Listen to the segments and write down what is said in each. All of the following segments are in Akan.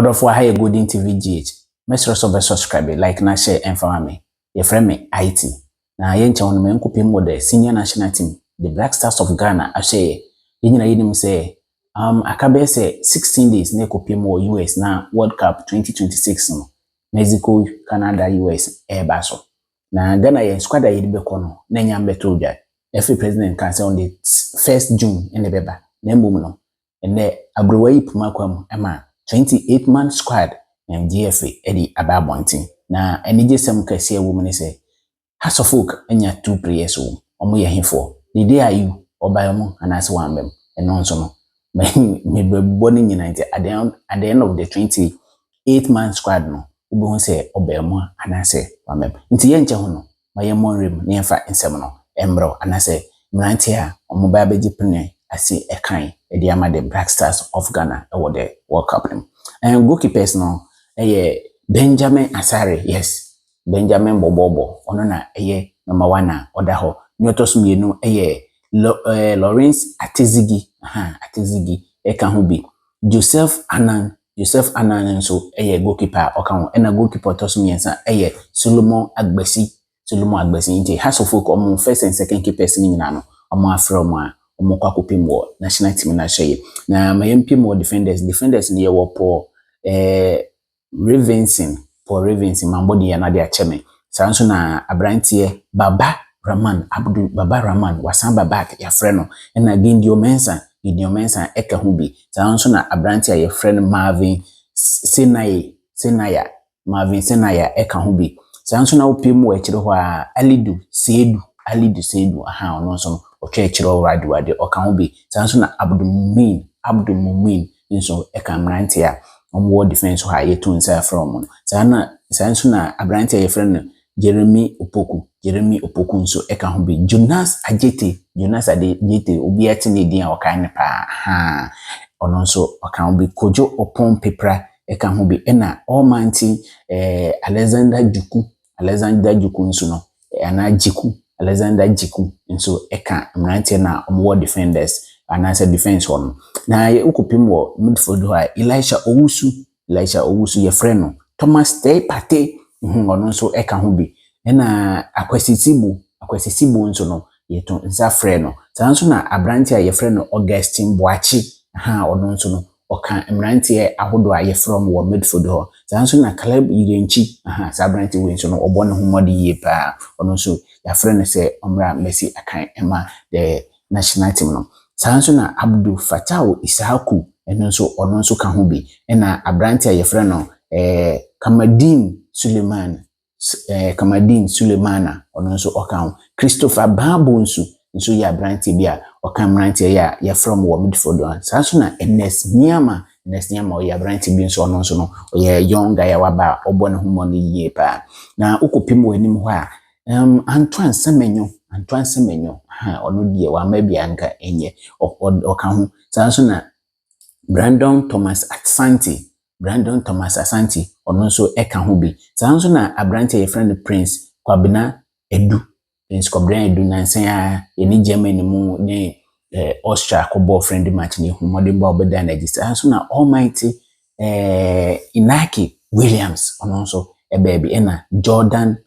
Adolfo Haye Golden TV GH. Mesro so be subscribe, like na share and follow me. Your friend me IT. Na yencha on me nkupi mo the senior national team, the Black Stars of Ghana ahye. Yenyina yinim say akabe say 16 days na ekopi mo US na World Cup 2026 no. Mexico, Canada, US baso. Na Ghana ye squad a yedi beko no na nya mbeto dwa. Every president can say on the 1st June in the beba. Na mbom no. Ene abrowayi pumakwam ema 28-man squad GFA edi ababontin na enije sem kase woman ne say House of Folk enya 2 players wo omo ye hifo the day are you obayom anase wambem eno nso no me bebo ni nyina nti at the end of the 28-man squad no obo say obayom anase wambem nti ye nche ho no maye monrem ne fa nsem no embro anase mranti a omo ba beji pene asi ekan edi ama the Black Stars of Ghana over the World Cup. And goalkeepers no Benjamin Asare, yes, Benjamin Bobobo ono na number 1 na oda ho nyotosu mienu Lawrence Atezigi Atezigi eka ho bi Joseph Anan nso goalkeeper oka ho na goalkeeper tosu miensa Solomon Agbesi nti House of Folk omo first and second keepers ni nyina no omo afro omo kwakopi mo national team na hye na mayempi mo defenders ni ye wo Paul Ravenson mambodi ya na de acheme sanso na abrantie Baba Rahman wasamba back ya freno na Gideon Mensah eka ho bi sanso na abrantie ya freno Marvin Senaya eka ho bi sanso na opimu e kire ho a Alidu Seidu ono so otwe kire ho wade oka ho bi sanso na Abdul Mumin nso eka mrantie a omo defense ha yetu nsa from sanso na abranti ye friend Jeremy Opoku nso eka ho bi Jonas Ajete obi atini din a oka ne pa ono nso oka ho bi Kojo Opon Pepra eka ho bi na Almighty Alexander Jiku nso no ana Jiku Alexander Jiku nso eka mranti na omo defenders anase defense one na ye ukopim wo midfield ho Elisha Owusu ye friend no Thomas Tepate ono nso eka ho bi na akwasisibu nso no ye to nsa friend no sanso na abranti a ye friend no Augustine Boachi ono nso no oka mranti ahodo a ye from wo midfield ho sanso na Caleb Irenchi sa abranti we nso no obo ne homodi ye pa ono nso ya friend se omra Messi akan ema the national team no sanso na Abdul Fatah Isahaku ono nso ka ho bi na abranti a ye friend no Kamadin Sulemana ono nso oka ho Christopher Babo nso ya abranti bia oka mranti ya from wo midfield sanso na Ernest Niama o ya abranti bi nso ono nso no o ya young guy waba obo ne homo no yie pa na ukopim wanim ho a Antoine Semenyo ono die wa mabia nka enye oka ho sanso na Brandon Thomas Asante ono nso eka ho bi sanso na abranti ye friend Prince Kwabena Edu na nsan ni Germany mu ne Austria ko ball friend match ni humode ba obeda na register sanso na Almighty Inaki Williams ono nso baby na Jordan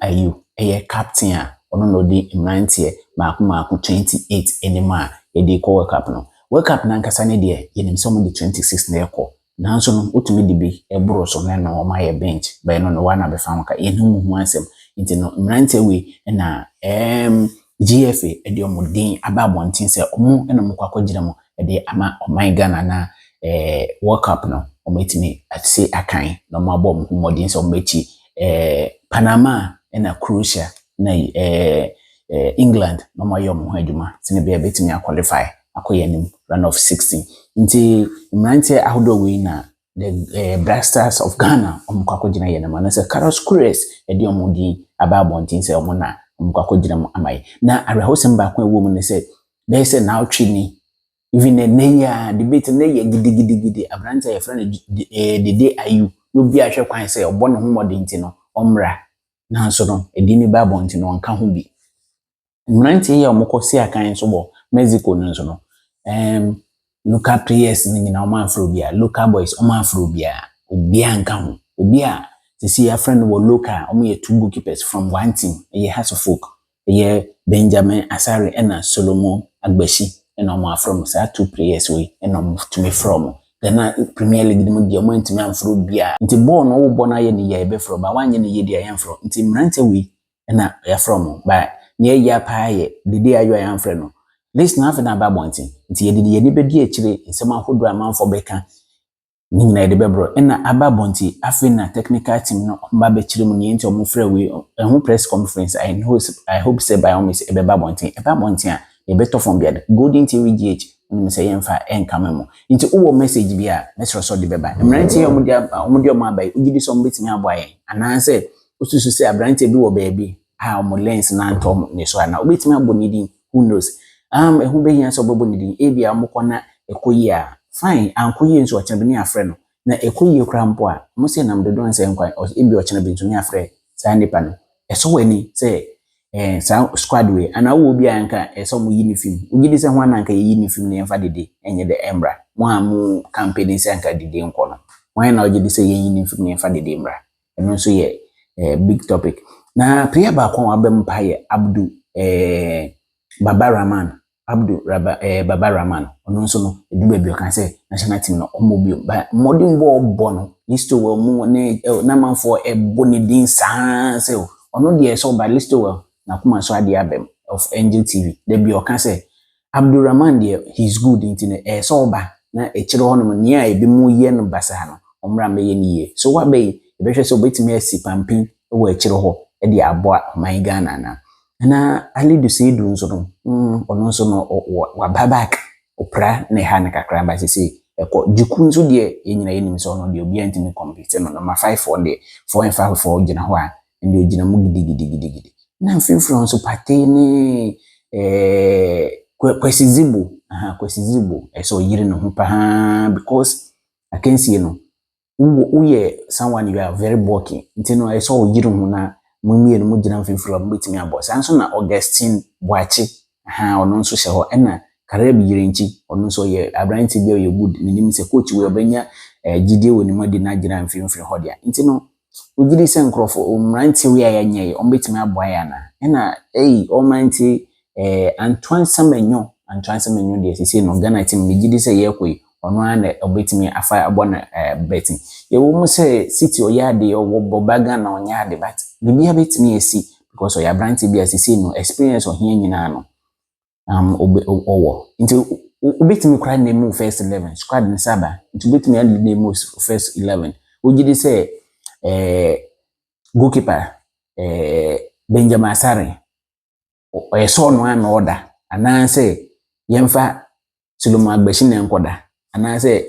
Ayu captain a ono no di mrantie maako 28 enema edi ko World Cup no World Cup na nkasa ne de yenim so mo di 26 na ekọ nanso no otumi di bi eburo so na no ma ye bench ba no wana be fa maka yenhu hu ansem nti no mrantie we na GFA edi omodin ababontin se omo na mo kwakwagire mo edi ama oman Ghana na World Cup no ometimi atse akan no mo abom modin se omechi Panama na Croatia na England no mo yom ho adwuma tine be betimi qualify akoyenim round of 16 nti mrantie ahodo we na the Black Stars of Ghana omkwakogina ye na manase Carlos Queiroz edi omodin ababontin se omo na omkwakogina mo amai na arehosem ba kwa ewo mu ne se be se now twini even neya debate neya gidigidi abrantie ye friend the day ayu no bi ahwe kwan se obo ne homodin ti no omra na so no edi ni babontin no nka ho bi mrantie ye omokosi akan so bo Mexico no so no local players ni nyina ọma afro bia local boys ọma afro bia obi anka ho obi a sisi ya friend wo local ọma ye two goalkeepers from one team ye Hearts of Folk ye Benjamin Asare and Solomon Agbeshi and ọma from sa two players we and ọma to me from Ghana Premier League mu dia ọma ntimi afro bia nti ball no wo ball na ye ni ye be from ba wanye ni ye dia ye from nti mrante we na ya from ba ne ya pa ye dede ayo ya frɛ no list na afa na ba bontin nti ye bedi akire nsɛm ahodo amanfo bɛka ni nyina ye bɛbro na aba bontin afa na technical team no ba be kire mu ne nti omo frɛ we ho press conference I hope say by almost e be ba bontin a e be to from bia Golden TV GH ni me say yemfa enkama mu nti wo message bia mesro so de beba mranti ye omo de omo abai ugidi so omo betimi abo ayen ananse osusu say abranti bi wo baabi a omo lens na ntom ne so ana obetimi abo ni din who knows ehu be hia so bobo ni din e bia mokona ekoyi a fine ankoyi nso ochebe ni afre no na ekoyi krampo a mo say nam de don say nkwan e bia ochebe bi nso ni afre sa nipa no eso wani say sa squad we ana wo bia anka eso mo yi ni film ugidi say ho anka yi ni film ne emfa dede enye de embra mo amu campaign say anka dede nko no wan na ugidi say yi ni film ne emfa dede embra eno so ye big topic na player ba kwa abem pa ye Baba Rahman Baba Rahman ono nso no eduba bi o kan say national team no omo bi ba modern ball no listo we mu ne na manfo ebo ne din saa say ono de so ba listo we na kuma so ade abem of Angel TV de bi o kan say Abdulrahman de he's good intine so ba na ekire ho no ne a ebi mu ye no basa no omra me ye ni ye so wa be e be hwe so betimi asi pampin wo ekire ho e de aboa man Ghana na Ali Dusedu nso no ono nso no wa babak opra ne ha ne kakra ba sisi eko jiku nso de yenyina yenim so no de obi antimi compete no number 5 for de 4 and 5 for gina ho a ndi ogina mu gidi na mfimfro nso pate ne kwesizibo so yiri no ho pa ha because I can see no uye someone you are very bulky ntino so yiri ho na mumie no mugina mfimfro mbetimi abo sanso na Augustine Boachi ono nso hye ho na Kareb Yirenchi ono nso ye abranti bia ye good nim se coach we obanya gidie woni modi na gina mfimfro ho dia ntino ugidi se nkrofo omranti we ya nye ombetimi abo ya na omanti Antoine Semenyo de sisi no Ghana team gidi se ye koi ono ana obetimi afa abo na betting ye wo mu se City oyade obobaga na onyade but bibia betimi esi because oya branch bia sisi no experience ohia nyina no owo nti obetimi kra na mu first 11 squad ni saba nti obetimi ade na mu first 11 ugidi se goalkeeper Benjamin Asare so no an order ananse yemfa Solomon Agbeshi na enkoda ananse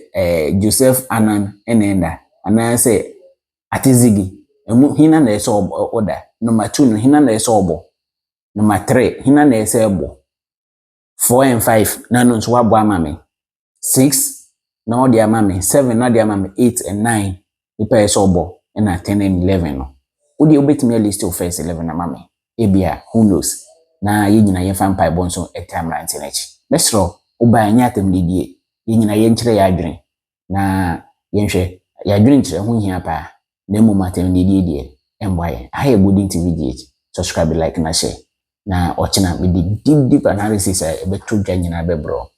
Joseph Anan enenda ananse Atizigi hina na eso order number 2 no hina na eso obo number 3 hina na eso ebo 4 and 5 na no so wabo amame 6 na odi amame 7 na odi amame 8 and 9 ipa eso obo na 10 and 11 no odi obetimi list of first 11 amame ebia who knows na yenyina yefa mpa bonso etamra ntenechi mesro oba anya atemdidie yenyina yenkyere ya adwene na yenhwe ya adwene nkyere ho hia pa na mu matemdidie die emboye aye Golden TV GH subscribe like na share na ochina me deep analysis e beto dwa nyina bebro